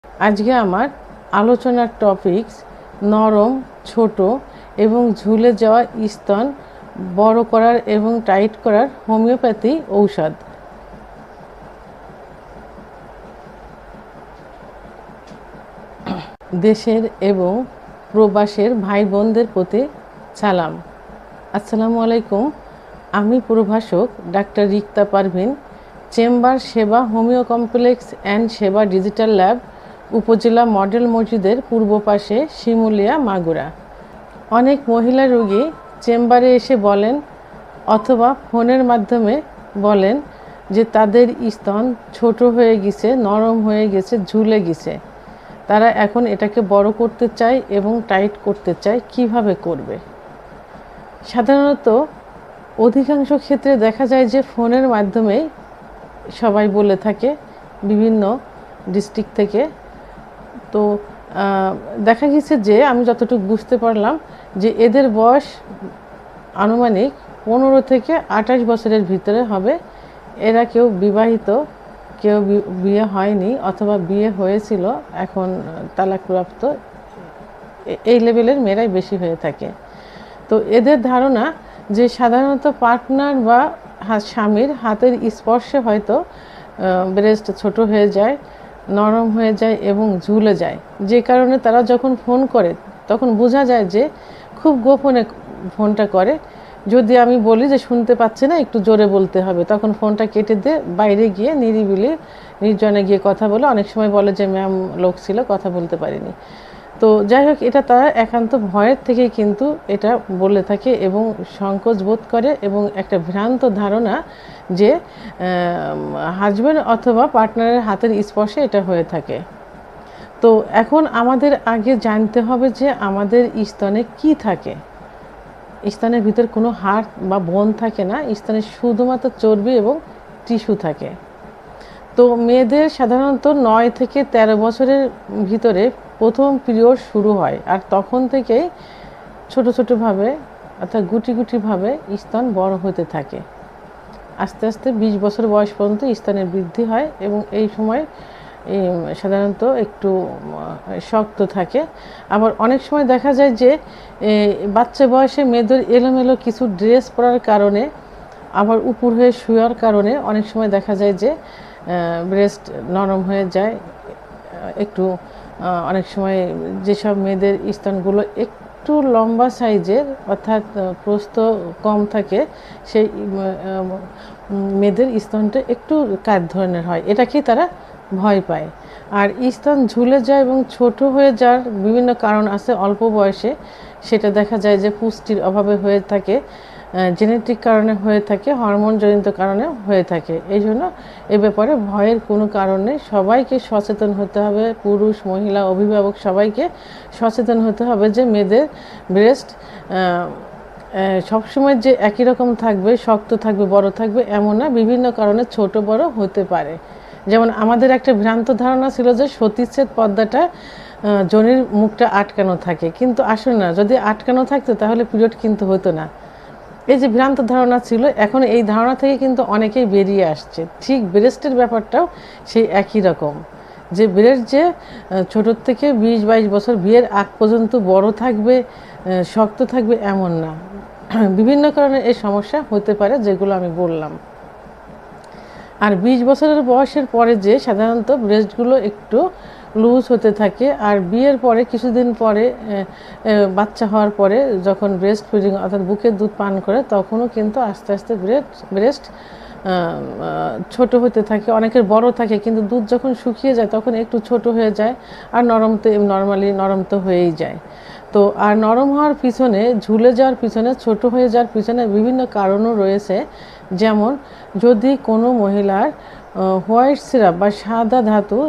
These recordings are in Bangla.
আজকে আমার আলোচনার টপিকস নরম, ছোট এবং ঝুলে যাওয়া স্তন বড় করার এবং টাইট করার হোমিওপ্যাথি ঔষধ। দেশের এবং প্রবাসের ভাই বোনদের প্রতি সালাম। আসসালামু আলাইকুম। আমি প্রভাষক ডাক্তার রিক্তা পারভিন, চেম্বার সেবা হোমিও কমপ্লেক্স অ্যান্ড সেবা ডিজিটাল ল্যাব, উপজেলা মডেল মসজিদের পূর্ব পাশে, শিমুলিয়া, মাগুরা। অনেক মহিলা রোগী চেম্বারে এসে বলেন অথবা ফোনের মাধ্যমে বলেন যে তাদের স্তন ছোট হয়ে গেছে, নরম হয়ে গেছে, ঝুলে গেছে। তারা এখন এটাকে বড় করতে চায় এবং টাইট করতে চায়। কিভাবে করবে? সাধারণত অধিকাংশ ক্ষেত্রে দেখা যায় যে ফোনের মাধ্যমেই সবাই বলে থাকে, বিভিন্ন ডিস্ট্রিক্ট থেকে। তো দেখা গেছে যে আমি যতটুকু বুঝতে পারলাম যে এদের বয়স আনুমানিক 15 থেকে 28 বছরের ভিতরে হবে। এরা কেউ বিবাহিত, কেউ বিয়ে হয়নি, অথবা বিয়ে হয়েছিল এখন তালাকপ্রাপ্ত, এই লেভেলের মেয়েরাই বেশি হয়ে থাকে। তো এদের ধারণা যে সাধারণত পার্টনার বা স্বামীর হাতের স্পর্শে হয়তো ব্রেস্ট ছোট হয়ে যায়, নরম হয়ে যায় এবং ঝুলে যায়। যে কারণে তারা যখন ফোন করে তখন বোঝা যায় যে খুব গোপনে ফোনটা করে। যদি আমি বলি যে শুনতে পাচ্ছে না, একটু জোরে বলতে হবে, তখন ফোনটা কেটে দিয়ে বাইরে গিয়ে নিরিবিলি নির্জনে গিয়ে কথা বলে। অনেক সময় বলে যে ম্যাম লোক ছিল, কথা বলতে পারিনি। তো যাই হোক, এটা তারা একান্ত ভয়ের থেকেই কিন্তু এটা বলে থাকে এবং সংকোচ বোধ করে এবং একটা ভ্রান্ত ধারণা যে হাজব্যান্ড অথবা পার্টনারের হাতের স্পর্শে এটা হয়ে থাকে। তো এখন আমাদের আগে জানতে হবে যে আমাদের স্তনে কি থাকে। স্তনের ভিতর কোনো হাড় বা বোন থাকে না, স্তনে শুধুমাত্র চর্বি এবং টিস্যু থাকে। তো মেয়েদের সাধারণত 9 থেকে 13 বছরের ভিতরে প্রথম পিরিয়ড শুরু হয়, আর তখন থেকেই ছোট ছোটোভাবে অর্থাৎ গুটি গুটিভাবে স্তন বড় হতে থাকে। আস্তে আস্তে 20 বছর বয়স পর্যন্ত স্তনের বৃদ্ধি হয় এবং এই সময় সাধারণত একটু শক্ত থাকে। আবার অনেক সময় দেখা যায় যে বাচ্চা বয়সে মেয়েদের এলোমেলো কিছু ড্রেস পরার কারণে, আবার উপর হয়ে শুয়ার কারণে অনেক সময় দেখা যায় যে ব্রেস্ট নরম হয়ে যায় একটু। অনেক সময় যেসব মেয়েদের স্তনগুলো একটু লম্বা সাইজের অর্থাৎ প্রস্থ কম থাকে, সেই মেয়েদের স্তনটা একটু কাত ধরনের হয়, এটাকেই তারা ভয় পায়। আর স্তন ঝুলে যায় এবং ছোট হয়ে যাওয়ার বিভিন্ন কারণ আছে অল্প বয়সে। সেটা দেখা যায় যে পুষ্টির অভাবে হয়ে থাকে, জেনেটিক কারণে হয়ে থাকে, হরমোনজনিত কারণে হয়ে থাকে। এই জন্য এ ব্যাপারে ভয়ের কোনো কারণ নেই। সবাইকে সচেতন হতে হবে, পুরুষ মহিলা অভিভাবক সবাইকে সচেতন হতে হবে যে মেয়েদের ব্রেস্ট সবসময় যে একই রকম থাকবে, শক্ত থাকবে, বড় থাকবে এমন না, বিভিন্ন কারণে ছোট বড় হতে পারে। যেমন আমাদের একটা ভ্রান্ত ধারণা ছিল যে সতীচ্ছেদ পর্দাটা যোনির মুখটা আটকানো থাকে, কিন্তু আসলে না। যদি আটকানো থাকতো তাহলে পিরিয়ড কিন্তু হতো না। এই যে ভ্রান্ত ধারণা ছিল, এখন এই ধারণা থেকে কিন্তু অনেকেই বেরিয়ে আসছে। ঠিক ব্রেস্টের ব্যাপারটাও সেই একই রকম, যে ব্রেস্ট যে ছোটোর থেকে 20-22 বছর বিয়ের আগ পর্যন্ত বড় থাকবে, শক্ত থাকবে এমন না। বিভিন্ন কারণে এই সমস্যা হতে পারে, যেগুলো আমি বললাম। আর 20 বছরের বয়সের পরে যে সাধারণত ব্রেস্টগুলো একটু লুজ হতে থাকে, আর বিয়ের পরে কিছুদিন পরে বাচ্চা হওয়ার পরে যখন ব্রেস্ট ফিডিং অর্থাৎ বুকের দুধ পান করে, তখনও কিন্তু আস্তে আস্তে ব্রেস্ট ছোট হতে থাকে। অনেকের বড় থাকে, কিন্তু দুধ যখন শুকিয়ে যায় তখন একটু ছোট হয়ে যায়, আর নর্মালি নরম তো হয়েই যায়। তো আর নরম হওয়ার পিছনে, ঝুলে যাওয়ার পিছনে, ছোট হয়ে যাওয়ার পিছনে বিভিন্ন কারণও রয়েছে। যেমন যদি কোনো মহিলার হোয়াইট সিরাপ বা সাদা ধাতু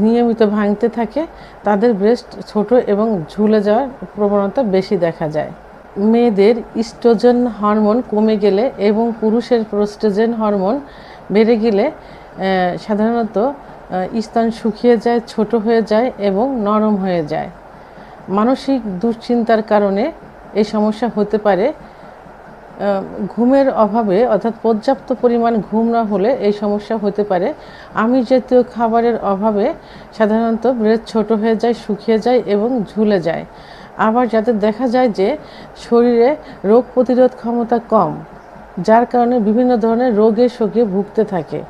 নিয়মিত ভাঙতে থাকে, তাদের ব্রেস্ট ছোট এবং ঝুলে যাওয়ার প্রবণতা বেশি দেখা যায়। মেয়েদের ইস্ট্রোজেন হরমোন কমে গেলে এবং পুরুষের প্রোস্টেজেন হরমোন বেড়ে গেলে সাধারণত স্তন শুকিয়ে যায়, ছোট হয়ে যায় এবং নরম হয়ে যায়। মানসিক দুশ্চিন্তার কারণে এই সমস্যা হতে পারে। ঘুমের অভাবে অর্থাৎ পর্যাপ্ত পরিমাণ ঘুম না হলে এই সমস্যা হতে পারে। আমিষ জাতীয় খাবারের অভাবে সাধারণত ব্রেস্ট ছোট হয়ে যায়, শুকিয়ে যায় এবং ঝুলে যায়। আবার যাদের দেখা যায় যে শরীরে রোগ প্রতিরোধ ক্ষমতা কম, যার কারণে বিভিন্ন ধরনের রোগে শোকে ভুগতে থাকে,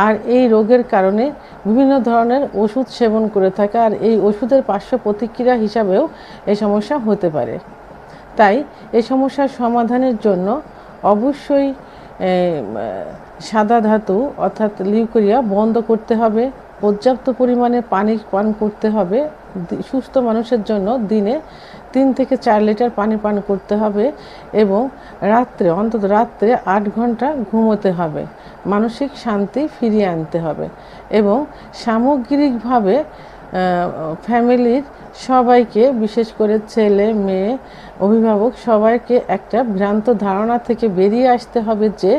আর এই রোগের কারণে বিভিন্ন ধরনের ওষুধ সেবন করে থাকে, আর এই ওষুধের পার্শ্ব প্রতিক্রিয়া হিসাবেও এই সমস্যা হতে পারে। তাই এই সমস্যার সমাধানের জন্য অবশ্যই সাদা ধাতু অর্থাৎ লিউকোরিয়া বন্ধ করতে হবে, পর্যাপ্ত পরিমাণে পানি পান করতে হবে। সুস্থ মানুষের জন্য দিনে 3 থেকে 4 লিটার পানি পান করতে হবে এবং অন্তত রাত্রে 8 ঘন্টা ঘুমোতে হবে। মানসিক শান্তি ফিরিয়ে আনতে হবে এবং সামগ্রিকভাবে ফ্যামিলির সবাইকে, বিশেষ করে ছেলে মেয়ে অভিভাবক সবাইকে একটা ভ্রান্ত ধারণা থেকে বেরিয়ে আসতে হবে যে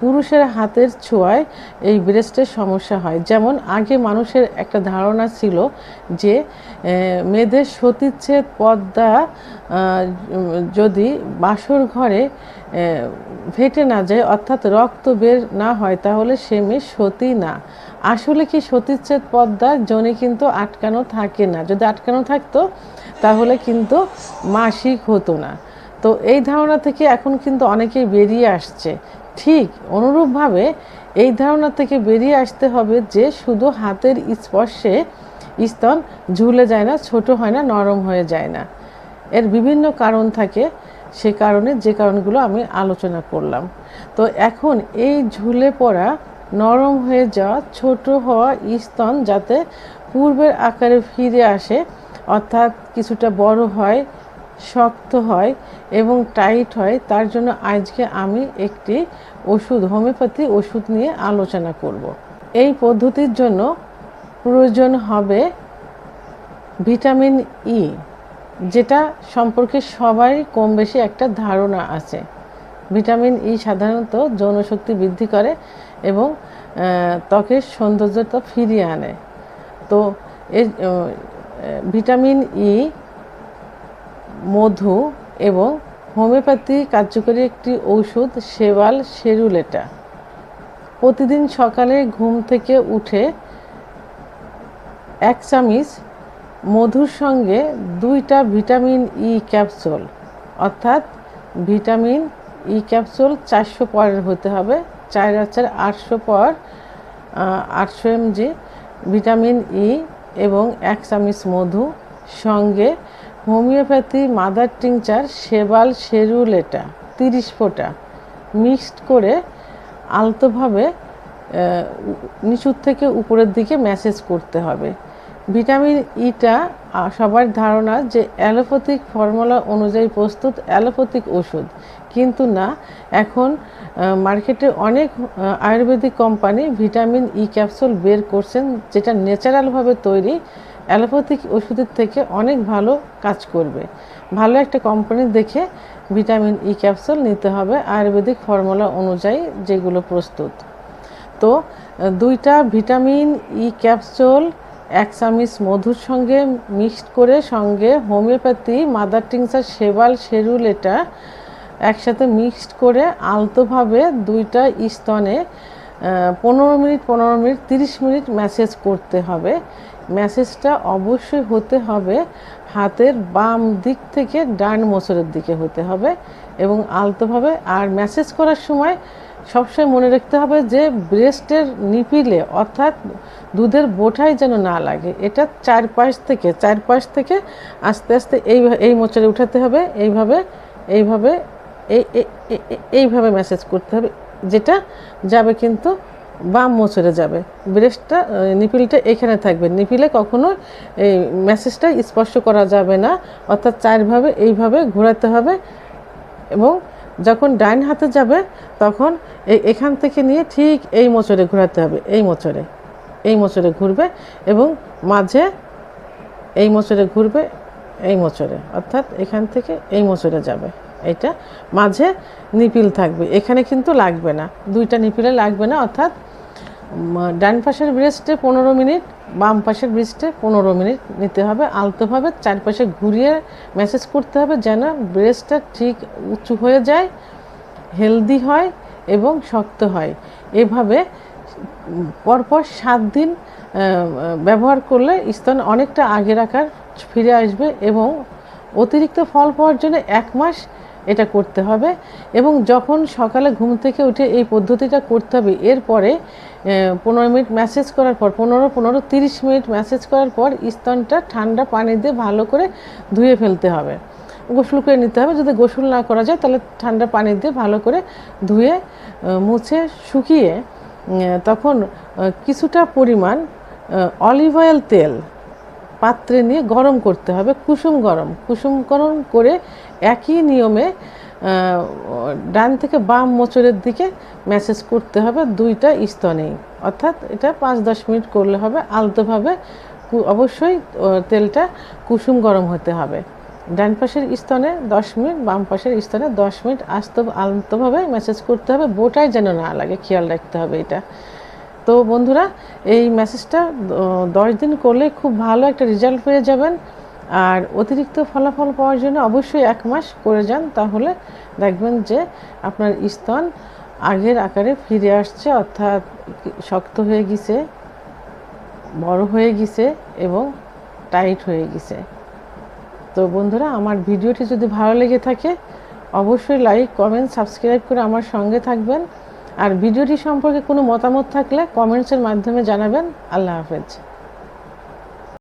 পুরুষের হাতের ছোঁয়ায় এই ব্রেস্টের সমস্যা হয়। যেমন আগে মানুষের একটা ধারণা ছিল যে মেয়েদের সতীচ্ছেদ পর্দা যদি বাসর ঘরে ফেটে না যায় অর্থাৎ রক্ত বের না হয় তাহলে সে মেয়ে সতী না। আসলে কি সতীচ্ছেদ পর্দা যোনি কিন্তু আটকানো থাকে না, যদি আটকানো থাকতো তাহলে কিন্তু মাসিক হতো না। তো এই ধারণা থেকে এখন কিন্তু অনেকেই বেরিয়ে আসছে। ঠিক অনুরূপভাবে এই ধারণা থেকে বেরিয়ে আসতে হবে যে শুধু হাতের স্পর্শে স্তন ঝুলে যায় না, ছোট হয় না, নরম হয়ে যায় না। এর বিভিন্ন কারণ থাকে, সে কারণে যে কারণগুলো আমি আলোচনা করলাম। তো এখন এই ঝুলে পড়া, নরম হয়ে যাওয়া, ছোট হওয়া স্তন যাতে পূর্বের আকারে ফিরে আসে অর্থাৎ কিছুটা বড় হয়, শক্ত হয় এবং টাইট হয়, তার জন্য আজকে আমি একটি হোমিওপ্যাথি ওষুধ নিয়ে আলোচনা করব। এই পদ্ধতির জন্য প্রয়োজন হবে ভিটামিন ই, যেটা সম্পর্কে সবাই কম বেশি একটা ধারণা আছে। ভিটামিন ই সাধারণত যৌনশক্তি বৃদ্ধি করে এবং ত্বকের সৌন্দর্যতা ফিরিয়ে আনে। তো এই ভিটামিন ই, মধু এবং হোমিওপ্যাথি কার্যকরী একটি ঔষধ শেবাল শেরুলেটা। প্রতিদিন সকালে ঘুম থেকে উঠে 1 চামচ মধুর সঙ্গে 2টা ভিটামিন ই ক্যাপসুল, অর্থাৎ ভিটামিন ই ক্যাপসুল 400 পাওয়ারের হতে হবে, 4,800 পাওয়ার, 800 mg ভিটামিন ই এবং 1 চামচ মধু সঙ্গে হোমিওপ্যাথি মাদার টিংচার শেবাল শেরুলেটা 30 ফোঁটা মিক্সড করে আলতোভাবে নিচুর থেকে উপরের দিকে ম্যাসেজ করতে হবে। ভিটামিন ইটা সবার ধারণা যে অ্যালোপ্যাথিক ফর্মুলা অনুযায়ী প্রস্তুত অ্যালোপ্যাথিক ওষুধ, কিন্তু না, এখন মার্কেটে অনেক Ayurvedic company vitamin E capsule বের করছেন যেটা ন্যাচারালভাবে তৈরি, অ্যালোপ্যাথিক ওষুধের থেকে অনেক ভালো কাজ করবে। ভালো একটা কোম্পানি দেখে ভিটামিন ই ক্যাপসুল নিতে হবে আয়ুর্বেদিক ফর্মুলা অনুযায়ী যেগুলো প্রস্তুত। তো 2টা ভিটামিন ই ক্যাপসুল 1 চামচ মধুর সঙ্গে মিক্সড করে সঙ্গে হোমিওপ্যাথি মাদার টিংচার শেবাল শেরুলেটা একসাথে মিক্সড করে আলতোভাবে 2টা স্তনে 15 মিনিট 30 মিনিট ম্যাসেজ করতে হবে। ম্যাসেজটা অবশ্যই হতে হবে হাতের বাম দিক থেকে ডান মোচড়ের দিকে হতে হবে এবং আলতোভাবে। আর ম্যাসেজ করার সময় সবসময় মনে রাখতে হবে যে ব্রেস্টের নিপিলে অর্থাৎ দুধের বোঠায় যেন না লাগে। এটা চারপাশ থেকে আস্তে আস্তে এই মোচড়ে উঠাতে হবে, এইভাবে ম্যাসেজ করতে হবে, যেটা যাবে কিন্তু বাম মোচড়ে যাবে। ব্রেস্টটা নিপিলটা এখানে থাকবে, নিপিলে কখনো এই ম্যাসেজটা স্পর্শ করা যাবে না, অর্থাৎ এইভাবে ঘোরাতে হবে এবং যখন ডাইন হাতে যাবে তখন এখান থেকে নিয়ে ঠিক এই মোচড়ে ঘোরাতে হবে, এই মোচড়ে ঘুরবে এবং মাঝে এই মোচড়ে ঘুরবে, অর্থাৎ এখান থেকে এই মোচড়ে যাবে। এটা মাঝে নিপিল থাকবে, এখানে কিন্তু লাগবে না, 2টা নিপিলে লাগবে না, অর্থাৎ ডান পাশের ব্রেস্টে 15 মিনিট, বাম পাশের ব্রেস্টে 15 মিনিট নিতে হবে। আলতোভাবে চারপাশে ঘুরিয়ে ম্যাসেজ করতে হবে যেন ব্রেস্টটা ঠিক উঁচু হয়ে যায় হেলদি হয় এবং শক্ত হয়। এভাবে পরপর 7 দিন ব্যবহার করলে স্তন অনেকটা আগের আকার ফিরে আসবে এবং অতিরিক্ত ফল পাওয়ার জন্য 1 মাস এটা করতে হবে। এবং যখন সকালে ঘুম থেকে উঠে এই পদ্ধতিটা করতে হবে, এরপরে 15 মিনিট ম্যাসেজ করার পর 15-30 মিনিট ম্যাসেজ করার পর স্তনটা ঠান্ডা পানি দিয়ে ভালো করে ধুয়ে ফেলতে হবে, গোসল করে নিতে হবে। যদি গোসল না করা যায় তাহলে ঠান্ডা পানি দিয়ে ভালো করে ধুয়ে মুছে শুকিয়ে তখন কিছুটা পরিমাণ অলিভ অয়েল তেল পাত্রে নিয়ে গরম করতে হবে, কুসুম গরম করে একই নিয়মে ডান থেকে বাম মোচড়ের দিকে ম্যাসেজ করতে হবে 2টা স্তনেই। অর্থাৎ এটা 5-10 মিনিট করলে হবে, আলতোভাবে। অবশ্যই তেলটা কুসুম গরম হতে হবে। ডান পাশের স্তনে 10 মিনিট, বাম পাশের স্তনে 10 মিনিট আলতোভাবে ম্যাসেজ করতে হবে, বোটায় যেন না লাগে, খেয়াল রাখতে হবে এটা। তো বন্ধুরা, এই ম্যাসেজটা 10 দিন করলে খুব ভালো একটা রেজাল্ট পেয়ে যাবেন। আর অতিরিক্ত ফলাফল পাওয়ার জন্য অবশ্যই 1 মাস করে যান, তাহলে দেখবেন যে আপনার স্তন আগের আকারে ফিরে আসছে, অর্থাৎ শক্ত হয়ে গেছে, বড় হয়ে গেছে এবং টাইট হয়ে গেছে। তো বন্ধুরা, আমার ভিডিওটি যদি ভালো লেগে থাকে অবশ্যই লাইক, কমেন্ট, সাবস্ক্রাইব করে আমার সঙ্গে থাকবেন। আর ভিডিওটি সম্পর্কে কোনো মতামত থাকলে কমেন্টসের মাধ্যমে জানাবেন। আল্লাহ হাফেজ।